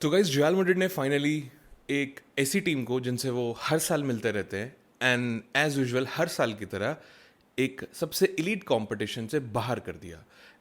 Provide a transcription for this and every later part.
तो guys real Madrid ने finally एक ऐसी टीम को जिनसे वो हर साल मिलते रहते हैं एंड एज यूजुअल हर साल की तरह एक सबसे इलीट कंपटीशन से बाहर कर दिया।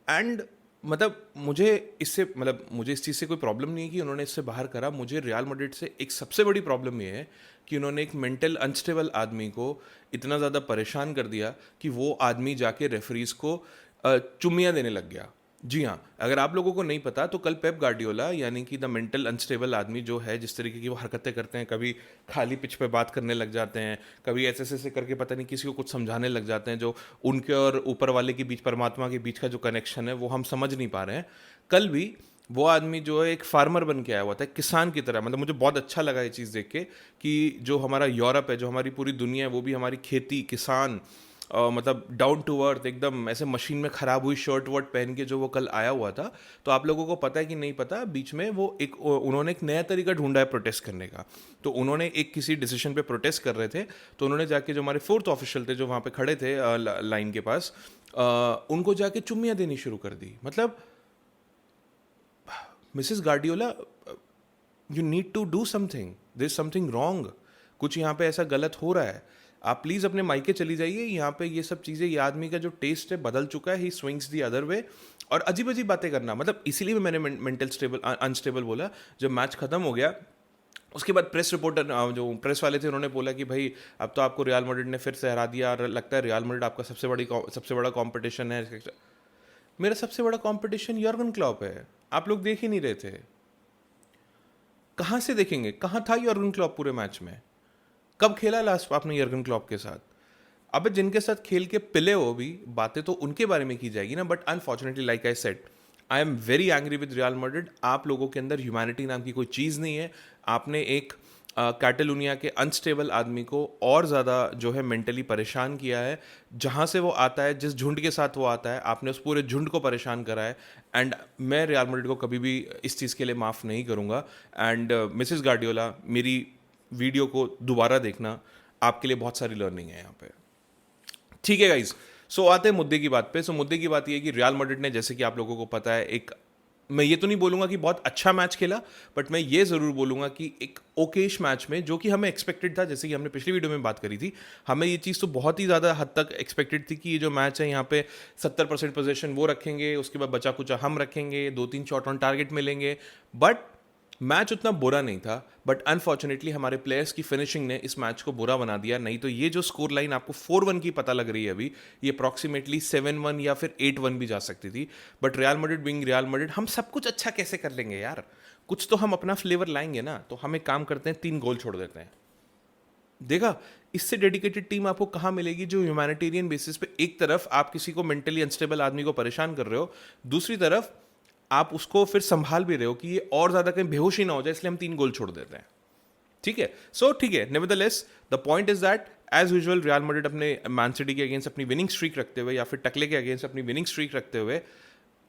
एंड मुझे इस चीज़ से कोई प्रॉब्लम नहीं है कि उन्होंने इससे बाहर करा। मुझे रियल मैड्रिड से एक सबसे बड़ी प्रॉब्लम ये है कि उन्होंने एक मेंटल अनस्टेबल आदमी को इतना ज़्यादा परेशान कर दिया कि वो आदमी जाके रेफरीज को चुम्मियाँ देने लग गया। जी हाँ, अगर आप लोगों को नहीं पता तो कल पेप गार्डियोला यानी कि द मेंटल अनस्टेबल आदमी जो है, जिस तरीके की वो हरकतें करते हैं, कभी खाली पिच पे बात करने लग जाते हैं, कभी ऐसे ऐसे करके पता नहीं किसी को कुछ समझाने लग जाते हैं, जो उनके और ऊपर वाले के बीच, परमात्मा के बीच का जो कनेक्शन है वो हम समझ नहीं पा रहे हैं। कल भी वो आदमी जो है एक फार्मर बन के आया हुआ था, किसान की तरह। मतलब मुझे बहुत अच्छा लगा ये चीज़ देख के कि जो हमारा यूरोप है, जो हमारी पूरी दुनिया है, वो भी हमारी खेती, किसान, मतलब डाउन टू अर्थ, एकदम ऐसे मशीन में ख़राब हुई शर्ट वर्ट पहन के जो वो कल आया हुआ था। तो आप लोगों को पता है कि नहीं पता, बीच में वो उन्होंने एक नया तरीका ढूंढा है प्रोटेस्ट करने का। तो उन्होंने एक किसी डिसीजन पे प्रोटेस्ट कर रहे थे, तो उन्होंने जाके जो हमारे फोर्थ ऑफिशियल थे जो वहाँ पे खड़े थे लाइन के पास, उनको जाके चुम्मियाँ देनी शुरू कर दी। मतलब Mrs Guardiola, you need to do something, there is something wrong. कुछ यहाँ पे ऐसा गलत हो रहा है। आप प्लीज़ अपने मायके चली जाइए। यहाँ पे ये सब चीज़ें, ये आदमी का जो टेस्ट है बदल चुका है, ही स्विंग्स दी अदर वे। और अजीब अजीब बातें करना, मतलब इसीलिए भी मैंने मेंटल स्टेबल अनस्टेबल बोला। जब मैच खत्म हो गया उसके बाद प्रेस रिपोर्टर, जो प्रेस वाले थे, उन्होंने बोला कि भाई अब तो आपको रियल मैड्रिड ने फिर से हरा दिया और लगता है रियल मैड्रिड आपका सबसे बड़ा कंपटीशन है। मेरा सबसे बड़ा कंपटीशन यर्गन क्लॉप है। आप लोग देख ही नहीं रहे थे। कहाँ से देखेंगे? कहाँ था यर्गन क्लॉप पूरे मैच में? कब खेला लास्ट आपने यर्गन क्लॉप के साथ? अबे जिनके साथ खेल के पिले हो भी, बातें तो उनके बारे में की जाएगी ना। But unfortunately, like I said, I am very angry with real Madrid. आप लोगों के अंदर ह्यूमैनिटी नाम की कोई चीज़ नहीं है। आपने एक कैटलूनिया के अनस्टेबल आदमी को और ज़्यादा जो है मेंटली परेशान किया है। जहाँ से वो आता है, जिस झुंड के साथ वो आता है, आपने उस पूरे झुंड को परेशान करा है। एंड मैं रियल मैड्रिड को कभी भी इस चीज़ के लिए माफ़ नहीं करूँगा। एंड मिसेस गार्डियोला, मेरी वीडियो को दोबारा देखना, आपके लिए बहुत सारी लर्निंग है यहाँ पे। ठीक है गाइज, सो आते हैं मुद्दे की बात पे। सो मुद्दे की बात ये है कि रियल मैड्रिड ने, जैसे कि आप लोगों को पता है, एक, मैं ये तो नहीं बोलूंगा कि बहुत अच्छा मैच खेला, बट मैं ये जरूर बोलूंगा कि एक ओकेश मैच में, जो कि हमें एक्सपेक्टेड था, जैसे कि हमने पिछली वीडियो में बात करी थी, हमें ये चीज़ तो बहुत ही ज़्यादा हद तक एक्सपेक्टेड थी कि ये जो मैच है यहाँ पे 70% पोजीशन वो रखेंगे, उसके बाद बचा कुचा हम रखेंगे, 2-3 शॉट ऑन टारगेट मिलेंगे। बट मैच उतना बुरा नहीं था। बट अनफॉर्चुनेटली हमारे प्लेयर्स की फिनिशिंग ने इस मैच को बुरा बना दिया। नहीं तो ये जो स्कोर लाइन आपको 4-1 की पता लग रही है अभी, ये अप्रॉक्सीमेटली 7-1 या फिर 8-1 भी जा सकती थी। But real Madrid being real Madrid, हम सब कुछ अच्छा कैसे कर लेंगे यार? कुछ तो हम अपना फ्लेवर लाएंगे ना। तो हम एक काम करते हैं, 3 गोल छोड़ देते हैं। देखा, इससे डेडिकेटेड टीम आपको कहाँ मिलेगी, जो ह्यूमैनिटेरियन बेसिस पे एक तरफ आप किसी को मेंटली अनस्टेबल आदमी को परेशान कर रहे हो, दूसरी तरफ आप उसको फिर संभाल भी रहे हो कि ये और ज्यादा कहीं बेहोश ही ना हो जाए, इसलिए हम 3 गोल छोड़ देते हैं। ठीक है, सो ठीक है, nevertheless the point is that as usual Real Madrid अपने मैन सिटी के अगेंस्ट अपनी विनिंग स्ट्रीक रखते हुए, या फिर टकले के अगेंस्ट अपनी विनिंग स्ट्रीक रखते हुए,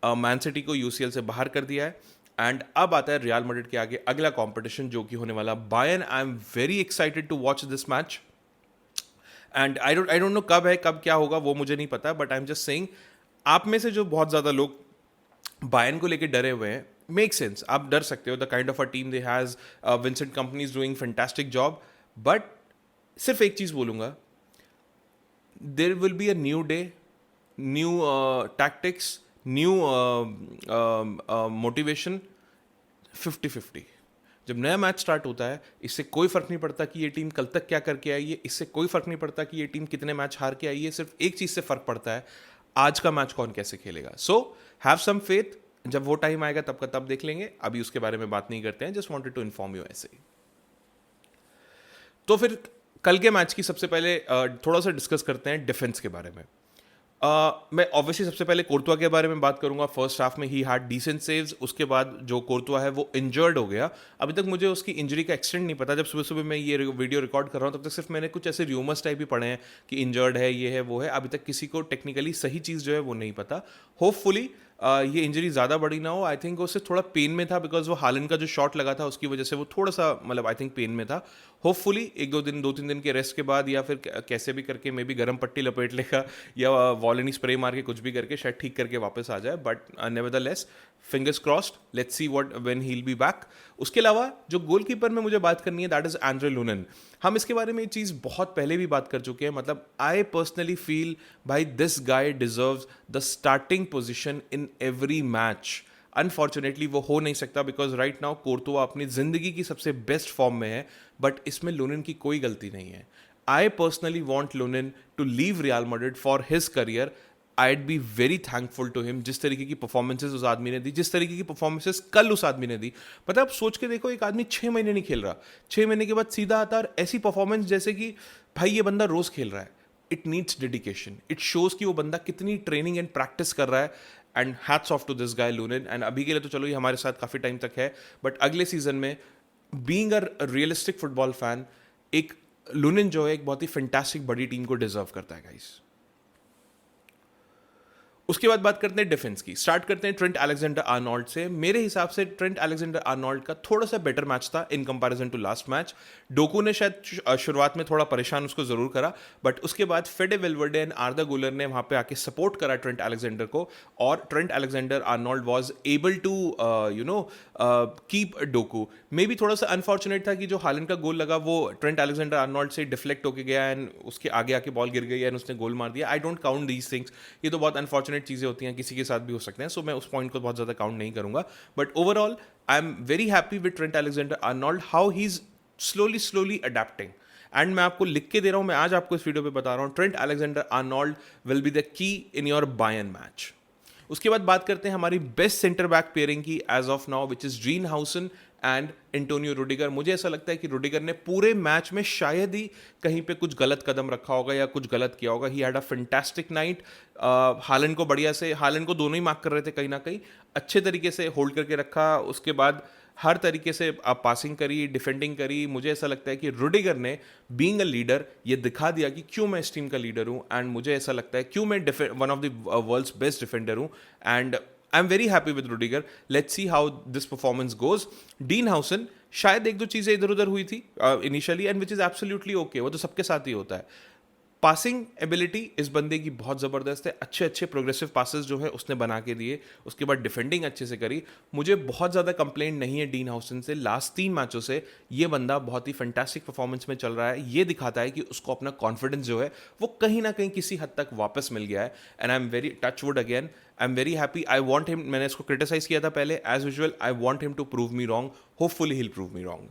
मैन सिटी को यूसीएल से बाहर कर दिया है। एंड अब आता है रियल मैड्रिड के आगे अगला कंपटीशन, जो कि होने वाला Bayern. I am very excited to watch this match. And I don't know कब है, कब क्या होगा वो मुझे नहीं पता, but I am just saying, आप में से जो बहुत ज़्यादा लोग बायर्न को लेके डरे हुए हैं, मेक सेंस, आप डर सकते हो। The kind of a team they has, Vincent company is doing fantastic job. But सिर्फ एक चीज़ बोलूँगा, there will be a new day, new tactics, new motivation. 50-50 जब नया मैच स्टार्ट होता है, इससे कोई फर्क नहीं पड़ता कि ये टीम कल तक क्या करके आई है, इससे कोई फर्क नहीं पड़ता कि ये टीम कितने मैच हार के आई है। सिर्फ एक चीज से फर्क पड़ता है, आज का मैच कौन कैसे खेलेगा। सो हैव सम फेथ, जब वो टाइम आएगा तब का तब देख लेंगे, अभी उसके बारे में बात नहीं करते हैं। Just wanted to inform you ऐसे ही। तो फिर कल के मैच की सबसे पहले थोड़ा सा डिस्कस करते हैं डिफेंस के बारे में। मैं ऑब्वियसली सबसे पहले कोर्तुआ के बारे में बात करूंगा। फर्स्ट हाफ में ही हैड डिसेंट सेव्स, उसके बाद जो कोर्तुआ है वो इंजर्ड हो गया। अभी तक मुझे उसकी इंजरी का एक्सटेंट नहीं पता। जब सुबह सुबह मैं ये वीडियो रिकॉर्ड कर रहा हूँ, तब तक सिर्फ मैंने कुछ ऐसे र्यूमर्स टाइप ही पढ़े हैं कि इंजर्ड है, ये है, वो है। अभी तक किसी को टेक्निकली सही चीज़ जो है वो नहीं पता। होपफुली ये इंजरी ज़्यादा बड़ी ना हो। आई थिंक उससे थोड़ा पेन में था बिकॉज वो हालन का जो शॉट लगा था उसकी वजह से वो थोड़ा सा मतलब आई थिंक पेन में था। होपफुली एक दो तीन दिन के रेस्ट के बाद या फिर कैसे भी करके मे बी गर्म पट्टी लपेट लेगा या वॉलिनी स्प्रे मार के कुछ भी करके शायद ठीक करके वापस आ जाए, but nevertheless fingers crossed, let's see what when he will be back. उसके अलावा जो गोलकीपर में मुझे बात करनी है दैट इज एंड्रे लूनन। हम इसके बारे में ये चीज़ बहुत पहले भी बात कर चुके हैं। मतलब आई पर्सनली फील भाई this guy deserves the starting position in every match. Unfortunately वो हो नहीं सकता बिकॉज राइट नाउ कोर्तुआ अपनी जिंदगी की सबसे बेस्ट फॉर्म में है, बट इसमें लूनन की कोई गलती नहीं है। I personally want Lunin to leave Real Madrid for his career. I'd be very thankful to him. जिस तरीके की परफॉर्मेंसेज उस आदमी ने दी, जिस तरीके की परफॉर्मेंसेज कल उस आदमी ने दी, मतलब आप सोच के देखो एक आदमी 6 महीने नहीं खेल रहा, 6 महीने के बाद सीधा आता और ऐसी परफॉर्मेंस जैसे कि भाई ये बंदा रोज खेल रहा है। It needs dedication, it shows कि वो बंदा कितनी ट्रेनिंग एंड प्रैक्टिस कर रहा है। And hats off to this guy Lunin. And अभी के लिए तो चलो ये हमारे साथ काफी टाइम तक है, बट अगले सीजन में being a realistic football fan, एक लूनन जो है एक बहुत ही फैंटास्टिक बड़ी टीम को डिजर्व करता है गाइस। उसके बाद बात करते हैं डिफेंस की। स्टार्ट करते हैं ट्रेंट अलेक्जेंडर आर्नोल्ड से। मेरे हिसाब से ट्रेंट अलेक्जेंडर आर्नोल्ड का थोड़ा सा बेटर मैच था in comparison to last match. Doku ने शायद शुरुआत में थोड़ा परेशान उसको जरूर करा, बट उसके बाद फेडे वेलवर्डे एंड आर्दा गुलर ने वहां पे आके सपोर्ट करा ट्रेंट अलेक्जेंडर को, और Trent Alexander Arnold was able to keep Doku. Maybe थोड़ा सा अनफॉर्चुनेट था कि जो हालन का गोल लगा वो ट्रेंट अलेक्जेंडर आर्नोल्ड से डिफ्लेक्ट होके गया एंड उसके आगे आके बॉल गिर गई एंड उसने गोल मार दिया। I don't count these things, ये तो बहुत अनफॉर्चुनेट चीज़ें होती हैं, किसी के साथ भी हो सकते हैं, सो मैं उस पॉइंट को बहुत ज़्यादा काउंट नहीं करूंगा। But overall I am very happy with Trent Alexander Arnold, how he is slowly adapting. And मैं आपको लिख के दे रहा हूं, मैं आज आपको इस वीडियो पे बता रहा हूं, Trent Alexander Arnold will be the key in your Bayern match. उसके बाद बात करते हैं हमारी बेस्ट सेंटर बैक पेयरिंग की as of now, which is ग्रीनहाउसन एंड एंटोनियो रुडिगर। मुझे ऐसा लगता है कि रुडिगर ने पूरे मैच में शायद ही कहीं पे कुछ गलत कदम रखा होगा या कुछ गलत किया होगा। He had a fantastic night. हालन को बढ़िया से, हालन को दोनों ही मार्क कर रहे थे कहीं ना कहीं, अच्छे तरीके से होल्ड करके रखा। उसके बाद हर तरीके से आप पासिंग करी, डिफेंडिंग करी। मुझे ऐसा लगता है कि रुडिगर ने बीइंग अ लीडर ये दिखा दिया कि क्यों मैं इस टीम का लीडर हूं, एंड मुझे ऐसा लगता है क्यों मैं one of the world's best defender हूं। And I am very happy with Rudiger. Let's see how this performance goes. Dean Huijsen शायद एक दो चीजें इधर उधर हुई थी initially, and which is absolutely okay, वो तो सबके साथ ही होता है। पासिंग एबिलिटी इस बंदे की बहुत ज़बरदस्त है, अच्छे अच्छे प्रोग्रेसिव पासेस जो है उसने बना के दिए। उसके बाद डिफेंडिंग अच्छे से करी। मुझे बहुत ज़्यादा कंप्लेंट नहीं है डीन हाउसन से। लास्ट 3 मैचों से ये बंदा बहुत ही फैंटास्टिक परफॉर्मेंस में चल रहा है। ये दिखाता है कि उसको अपना कॉन्फिडेंस जो है वो कहीं ना कहीं किसी हद तक वापस मिल गया है। And I am very touch wood again, I am very happy. I want him, मैंने इसको क्रिटिसाइज किया था पहले as usual, I want him to prove me wrong, hopefully he prove me wrong.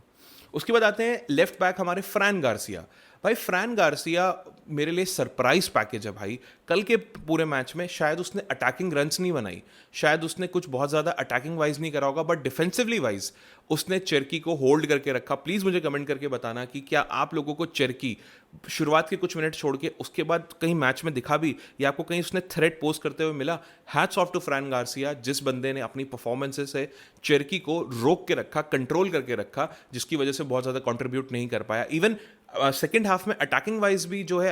उसके बाद आते हैं लेफ्ट बैक हमारे फ्रैन गार्सिया। भाई फ्रैन गार्सिया मेरे लिए सरप्राइज पैकेज है भाई। कल के पूरे मैच में शायद उसने अटैकिंग रन्स नहीं बनाई, शायद उसने कुछ बहुत ज़्यादा अटैकिंग वाइज नहीं करा होगा, बट डिफेंसिवली वाइज उसने चेरकी को होल्ड करके रखा। प्लीज़ मुझे कमेंट करके बताना कि क्या आप लोगों को चेरकी शुरुआत के कुछ मिनट छोड़ के उसके बाद कहीं मैच में दिखा भी, या आपको कहीं उसने थ्रेट पोस्ट करते हुए मिला। Hats off to Fran Garcia, जिस बंदे ने अपनी परफॉर्मेंसेस से चेरकी को रोक के रखा, कंट्रोल करके रखा, जिसकी वजह से बहुत ज़्यादा कॉन्ट्रीब्यूट नहीं कर पाया। इवन सेकेंड हाफ में अटैकिंग वाइज भी जो है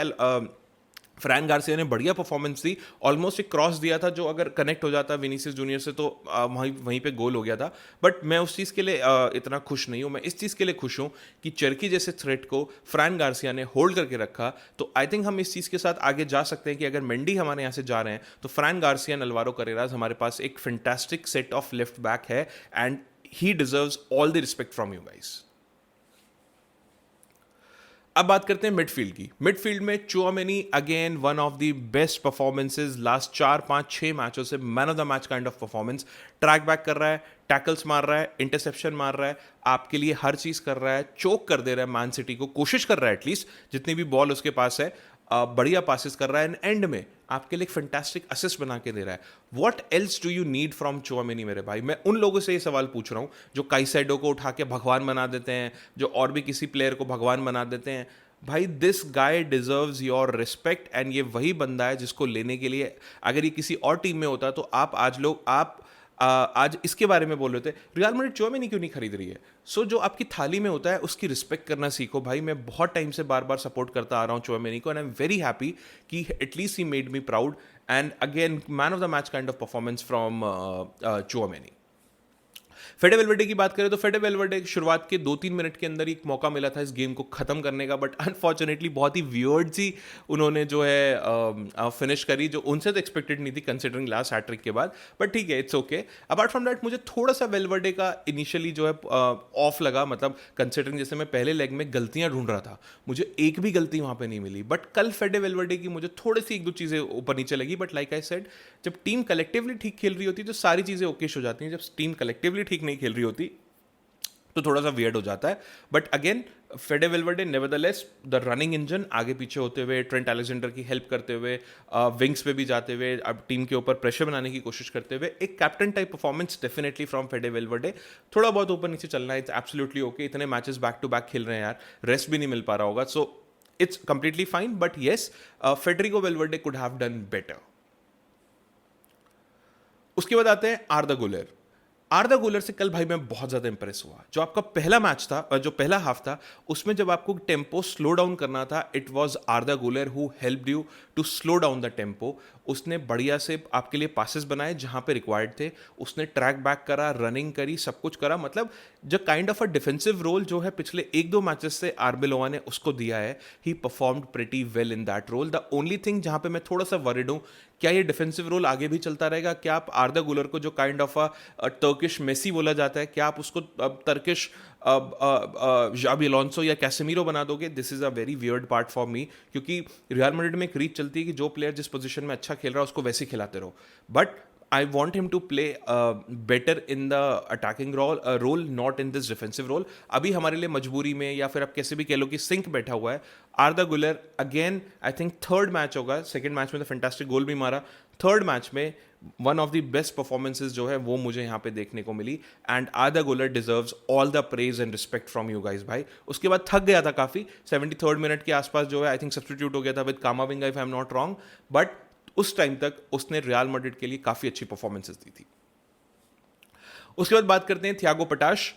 फ्रैन गार्सिया ने बढ़िया परफॉर्मेंस दी। ऑलमोस्ट एक क्रॉस दिया था जो अगर कनेक्ट हो जाता विनीसियस जूनियर से तो वहीं पे गोल हो गया था। बट मैं उस चीज़ के लिए इतना खुश नहीं हूँ। मैं इस चीज़ के लिए खुश हूँ कि चरकी जैसे थ्रेट को फ्रैन गार्सिया ने होल्ड करके रखा। तो आई थिंक हम इस चीज़ के साथ आगे जा सकते हैं कि अगर मेंडी हमारे यहाँ से जा रहे हैं तो Fran Garcia and Alvaro Carreras हमारे पास एक fantastic set of left back है, and he deserves all the respect from you guys. अब बात करते हैं मिडफील्ड की। मिडफील्ड में Tchouameni again one of the best performances last 4-5-6 मैचों से, man of the match kind of performance. Track back कर रहा है, टैकल्स मार रहा है, इंटरसेप्शन मार रहा है, आपके लिए हर चीज कर रहा है, चोक कर दे रहा है मैन सिटी को, कोशिश कर रहा है एटलीस्ट जितनी भी बॉल उसके पास है, बढ़िया पासिस कर रहा है, एंड में आपके लिए एक फैंटास्टिक असिस्ट बना के दे रहा है। What else do you need from Tchouameni मेरे भाई? मैं उन लोगों से ये सवाल पूछ रहा हूँ जो काइसेडो को उठा के भगवान बना देते हैं, जो और भी किसी प्लेयर को भगवान बना देते हैं। भाई this guy deserves your respect, and ये वही बंदा है जिसको लेने के लिए अगर ये किसी और टीम में होता तो आप आज इसके बारे में बोल रहे थे, रियल मैड्रिड चौमेनी क्यों नहीं खरीद रही है? सो जो आपकी थाली में होता है उसकी रिस्पेक्ट करना सीखो भाई। मैं बहुत टाइम से बार बार सपोर्ट करता आ रहा हूँ चौमेनी को, and I am very happy कि at least he made me proud, and again man of the match kind of performance from Tchouameni. Fede Valverde की बात करें तो फेडे वेलवर्डे शुरुआत के 2-3 मिनट के अंदर एक मौका मिला था इस गेम को खत्म करने का, बट अनफॉर्चुनेटली बहुत ही वियर्ड सी उन्होंने जो है फिनिश करी, जो उनसे तो एक्सपेक्टेड नहीं थी कंसिडरिंग लास्ट हैट्रिक के बाद, बट ठीक है, it's okay. Apart from that मुझे थोड़ा सा वेलवर्डे का इनिशियली जो है ऑफ लगा, मतलब कंसिडरिंग जैसे मैं पहले लेग में गलतियां ढूंढ रहा था, मुझे एक भी गलती वहां पे नहीं मिली, बट कल फेडे वेलवर्डे की मुझे थोड़ी सी 1-2 चीजें ऊपर नीचे लगी, बट लाइक आई सेड, जब टीम कलेक्टिवली ठीक खेल रही होती है तो सारी चीजें ओकेश हो जाती हैं, जब टीम कलेक्टिवली ठीक नहीं खेल रही होती तो थोड़ा सा वियर्ड हो जाता है। But again फेडे Valverde nevertheless the running engine, आगे पीछे होते हुए, ट्रेंट अलेक्जेंडर की हेल्प करते हुए, विंग्स पे भी जाते हुए, अब टीम के ऊपर प्रेशर बनाने की कोशिश करते हुए, एक captain type performance definitely from फेडे Valverde. थोड़ा बहुत ऊपर नीचे चलना है, इट्स एब्सोल्युटली ओके, इतने मैचेस बैक टू बैक खेल रहे हैं यार, रेस्ट भी नहीं मिल पा रहा होगा, so it's completely fine, but yes Federico Valverde could have done better. उसके बाद आते हैं आर्दा गुलेर। आर्दा गुलर से कल भाई मैं बहुत ज़्यादा इंप्रेस हुआ। जो आपका पहला मैच था, जो पहला हाफ था, उसमें जब आपको टेम्पो स्लो डाउन करना था, it was Arda Guler who helped you to slow down the tempo. उसने बढ़िया से आपके लिए पासेस बनाए जहां पे रिक्वायर्ड थे, उसने ट्रैक बैक करा, रनिंग करी, सब कुछ करा, मतलब जो kind of a defensive role जो है पिछले 1-2 मैचेस से आर्बेलोवा ने उसको दिया है, he performed pretty well in that role. The only thing जहां पे मैं थोड़ा सा वरिड हूं, क्या ये डिफेंसिव रोल आगे भी चलता रहेगा? क्या आप आर्दा गुलर को जो kind of a Turkish Messi बोला जाता है, क्या आप उसको टर्किश जाबी अलोंसो या कैसेमीरो बना दोगे? This is a very weird part for me, क्योंकि रियल मैड्रिड में एक रीच चलती है कि जो प्लेयर जिस पोजीशन में अच्छा खेल रहा है उसको वैसे ही खिलाते रहो, but I want him to play better in the attacking role, not in this defensive role. अभी हमारे लिए मजबूरी में, या फिर आप कैसे भी कह लो कि सिंक बैठा हुआ है आर्दा गुलर। Again I think third match होगा, सेकंड मैच में तो फैंटास्टिक गोल भी मारा, थर्ड मैच में one of the best performances जो है वो मुझे यहाँ पे देखने को मिली, एंड आर्दा गुलर deserves all the praise and respect from you guys भाई। उसके बाद थक गया था काफ़ी, 73rd मिनट के आसपास जो है आई थिंक सब्स्टिट्यूट हो गया था with कामाविंगा if I am not wrong, but उस टाइम तक उसने रियल मैड्रिड के लिए काफी अच्छी परफॉर्मेंसेस दी थी। उसके बाद बात करते हैं थियागो पटाश।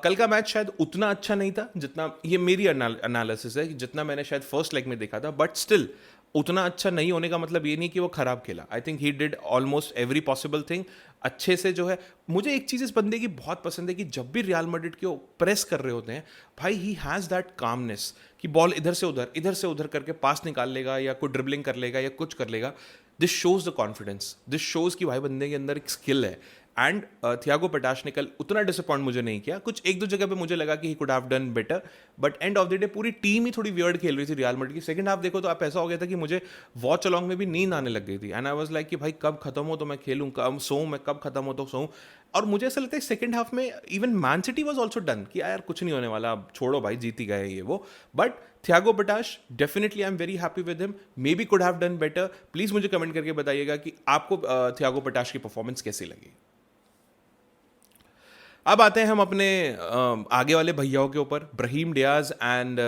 कल का मैच शायद उतना अच्छा नहीं था जितना, ये मेरी एनालिसिस है, जितना मैंने शायद फर्स्ट लेग में देखा था, बट स्टिल उतना अच्छा नहीं होने का मतलब ये नहीं कि वो खराब खेला। I think he did almost every possible thing अच्छे से। जो है मुझे एक चीज़ इस बंदे की बहुत पसंद है कि जब भी रियल मैड्रिड को प्रेस कर रहे होते हैं भाई, ही हैज़ दैट कामनेस कि बॉल इधर से उधर करके पास निकाल लेगा, या कोई ड्रिबलिंग कर लेगा, या कुछ कर लेगा। This shows the confidence, this shows कि भाई बंदे के अंदर एक स्किल है। एंड थियागो पटाश ने कल उतना डिसअपॉइंट मुझे नहीं किया, कुछ 1-2 जगह पे मुझे लगा कि he could have done better, but end of the day पूरी टीम ही थोड़ी वियर्ड खेल रही थी रियल मैड्रिड की। सेकंड हाफ देखो तो आप ऐसा हो गया था कि मुझे वॉच अलॉन्ग में भी नींद आने लग गई थी, एंड आई वाज लाइक कि भाई कब खत्म हो तो मैं खेलूं, कब सोऊं मैं, कब खत्म हो तो सोऊं। और मुझे ऐसा लगता है सेकंड हाफ में even man city was also done कि यार कुछ नहीं होने वाला, अब छोड़ो भाई, जीत ही गए ये वो। But Thiago potash definitely I am very happy with him, may be could have done better. Please मुझे कमेंट करके बताइएगा कि आपको थियागो पटाश की परफॉर्मेंस कैसी लगी। अब आते हैं हम अपने आगे वाले भैयाओं के ऊपर, Brahim Diaz and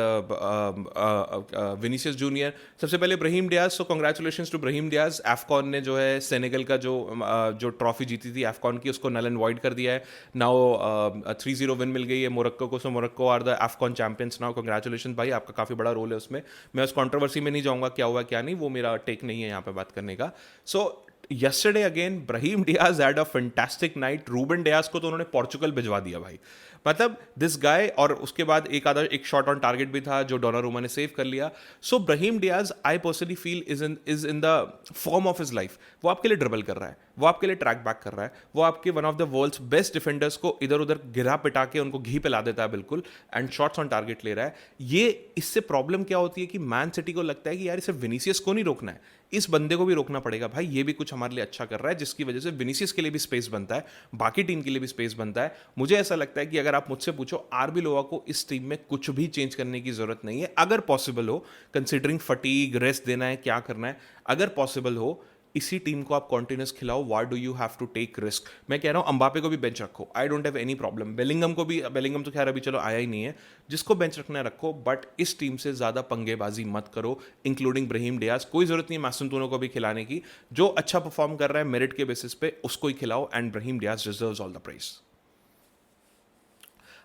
Vinicius Junior. सबसे पहले Brahim Diaz, so congratulations to Brahim Diaz. AFCON ने जो है सेनेगल का जो ट्रॉफी जीती थी एफकॉन की, उसको नल एंड वॉइड कर दिया है। नाउ 3-0 विन मिल गई है मोरक्को को, so Morocco are the AFCON champions now. Congratulation भाई, आपका काफ़ी बड़ा रोल है उसमें। मैं उस कॉन्ट्रोवर्सी में नहीं जाऊँगा क्या हुआ क्या नहीं, वो मेरा टेक नहीं है यहाँ पे बात करने का। So yesterday again Brahim Diaz had a fantastic night। Ruben Dias को तो उन्होंने पोर्चुगल भिजवा दिया भाई, मतलब दिस गाय। और उसके बाद एक शॉट ऑन टारगेट भी था जो डोनारुमा ने सेव कर लिया। So Brahim Diaz I personally feel is in the form of his life. वो आपके लिए ड्रिबल कर रहा है, वो आपके लिए ट्रैक बैक कर रहा है, वो आपके one of the world's best defenders को इधर उधर गिरा पिटा के उनको घी पिला देता है बिल्कुल, एंड शॉट्स ऑन टारगेट ले रहा है। ये इससे प्रॉब्लम क्या होती है कि मैन सिटी को लगता है कि यार इसे विनीसियस को नहीं रोकना है, इस बंदे को भी रोकना पड़ेगा भाई, ये भी कुछ हमारे लिए अच्छा कर रहा है, जिसकी वजह से विनीसियस के लिए भी स्पेस बनता है, बाकी टीम के लिए भी स्पेस बनता है। मुझे ऐसा लगता है कि अगर आप मुझसे पूछो, आरबी लोवा को इस टीम में कुछ भी चेंज करने की जरूरत नहीं है, अगर पॉसिबल हो, कंसिडरिंग फटीग, रेस्ट देना है, क्या करना है, अगर पॉसिबल हो इसी टीम को आप कॉन्टिन्यूस खिलाओ, why do you have to take risk? मैं कह रहा हूँ अंबापे को भी बेंच रखो, I don't have any problem. Bellingham को भी, बेलिंगम तो खैर अभी चलो आया ही नहीं है, जिसको बेंच रखना है रखो, बट इस टीम से ज़्यादा पंगेबाजी मत करो, इंक्लूडिंग ब्रहीम डियाज। कोई ज़रूरत नहीं है मासूम को भी खिलाने की, जो अच्छा परफॉर्म कर रहा है मेरिट के बेसिस पे उसको ही खिलाओ, and Brahim Diaz deserves all the praise.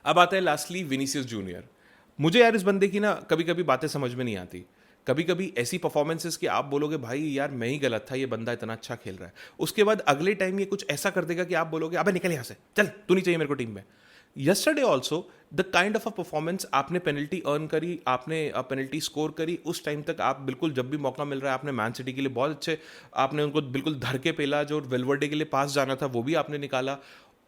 अब आता है लास्टली विनीसियस जूनियर। मुझे यार इस बंदे की ना कभी कभी बातें समझ में नहीं आती। कभी कभी ऐसी परफॉर्मेंसेस कि आप बोलोगे भाई यार मैं ही गलत था, ये बंदा इतना अच्छा खेल रहा है, उसके बाद अगले टाइम ये कुछ ऐसा कर देगा कि आप बोलोगे अबे निकल यहाँ से, चल तू नहीं चाहिए मेरे को टीम में। Yesterday also the kind of a performance, आपने पेनल्टी अर्न करी, आपने पेनल्टी स्कोर करी, उस टाइम तक आप बिल्कुल जब भी मौका मिल रहा है आपने मैन सिटी के लिए बहुत अच्छे, आपने उनको बिल्कुल धर के पेला, जो वेलवर्डे के लिए पास जाना था वो भी आपने निकाला।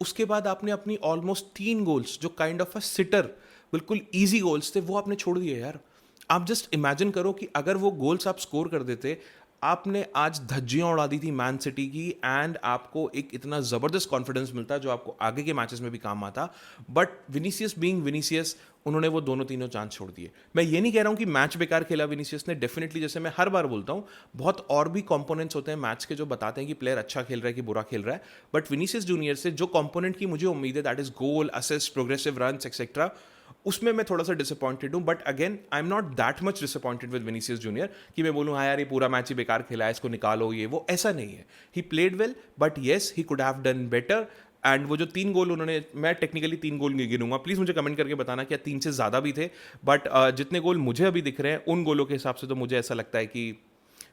उसके बाद आपने अपनी ऑलमोस्ट 3 गोल्स जो काइंड ऑफ अ सिटर, बिल्कुल ईजी गोल्स थे, वो आपने छोड़ दिए यार। आप जस्ट इमेजिन करो कि अगर वो गोल्स आप स्कोर कर देते, आपने आज धज्जियां उड़ा दी थी मैन सिटी की, एंड आपको एक इतना ज़बरदस्त कॉन्फिडेंस मिलता जो आपको आगे के मैचेस में भी काम आता। बट विनीसियस बीइंग विनीसियस, उन्होंने वो दोनों तीनों चांस छोड़ दिए। मैं ये नहीं कह रहा हूँ कि मैच बेकार खेला विनीसियस ने, डेफिनेटली जैसे मैं हर बार बोलता हूँ बहुत और भी कंपोनेंट्स होते हैं मैच के जो बताते हैं कि प्लेयर अच्छा खेल रहा है कि बुरा खेल रहा है, बट विनीसियस जूनियर से जो कंपोनेंट की मुझे उम्मीद है, that is goal, assist, progressive runs etcetera, उसमें मैं थोड़ा सा डिसअपॉइंटेड हूँ। But again I am not that much disappointed with Vinicius junior कि मैं बोलूँ हाँ यार ये पूरा मैच ही बेकार खेला है, इसको निकालो, ये वो, ऐसा नहीं है। He played well, but yes he could have done better. And वो जो 3 गोल उन्होंने, मैं टेक्निकली 3 गोल नहीं गिनूंगा, प्लीज़ मुझे कमेंट करके बताना क्या 3 से ज़्यादा भी थे, बट जितने गोल मुझे अभी दिख रहे हैं उन गोलों के हिसाब से तो मुझे ऐसा लगता है कि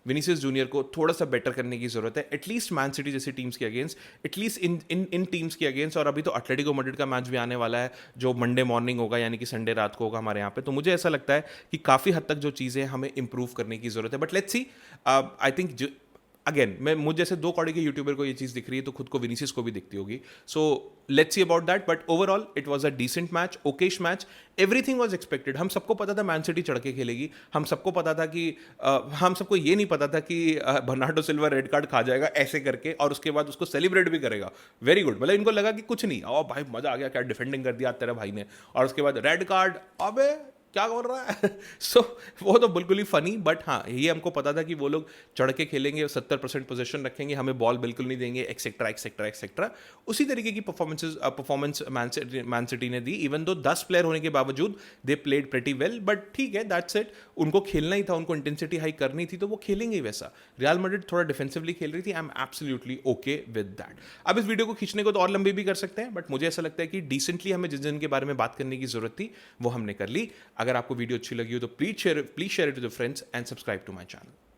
विनीसियस जूनियर को थोड़ा सा बेटर करने की जरूरत है, एटलीस्ट मैन सिटी जैसी टीम्स के अगेंस्ट, एटलीस्ट इन टीम्स के अगेंस्ट। और अभी तो एटलेटिको मैड्रिड का मैच भी आने वाला है जो मंडे मॉर्निंग होगा, यानी कि संडे रात को होगा हमारे यहाँ पे, तो मुझे ऐसा लगता है कि काफ़ी हद तक जो चीज़ें हमें इंप्रूव करने की जरूरत है। But let's see, I think again मैं मुझ जैसे 2 कौड़ी के यूट्यूबर को ये चीज़ दिख रही है तो खुद को विनीसियस को भी दिखती होगी। So let's see about that, but overall it was a decent match, okayish match, everything was expected. हम सबको पता था मैन सिटी चढ़ के खेलेगी, हम सबको पता था कि हम सबको ये नहीं पता था कि बर्नार्डो सिल्वा रेड कार्ड खा जाएगा ऐसे करके और उसके बाद उसको सेलिब्रेट भी करेगा। वेरी गुड, मतलब इनको लगा कि कुछ नहीं, ओ भाई मजा आ गया, क्या डिफेंडिंग कर दिया तेरा भाई ने, और उसके बाद रेड कार्ड, अबे क्या बोल रहा है। सो वो तो बिल्कुल ही फनी, बट हाँ ये हमको पता था कि वो लोग चढ़ के खेलेंगे, 70% पोजीशन रखेंगे, हमें बॉल बिल्कुल नहीं देंगे, एक्सेट्रा एक्सेट्रा एक्सेट्रा। उसी तरीके की परफॉर्मेंस मैन सिटी ने दी, इवन दो 10 प्लेयर होने के बावजूद they played pretty well, but ठीक है, दैट्स इट। उनको खेलना ही था, उनको इंटेंसिटी हाई करनी थी, तो वो खेलेंगे ही वैसा। रियल मैड्रिड थोड़ा डिफेंसिवली खेल रही थी, I am absolutely okay with that. अब इस वीडियो को खींचने को तो और लंबी भी कर सकते हैं, बट मुझे ऐसा लगता है कि डिसेंटली हमें जिन जिन के बारे में बात करने की जरूरत थी वो हमने कर ली। अगर आपको वीडियो अच्छी लगी हो तो please share it to the friends and subscribe to my channel.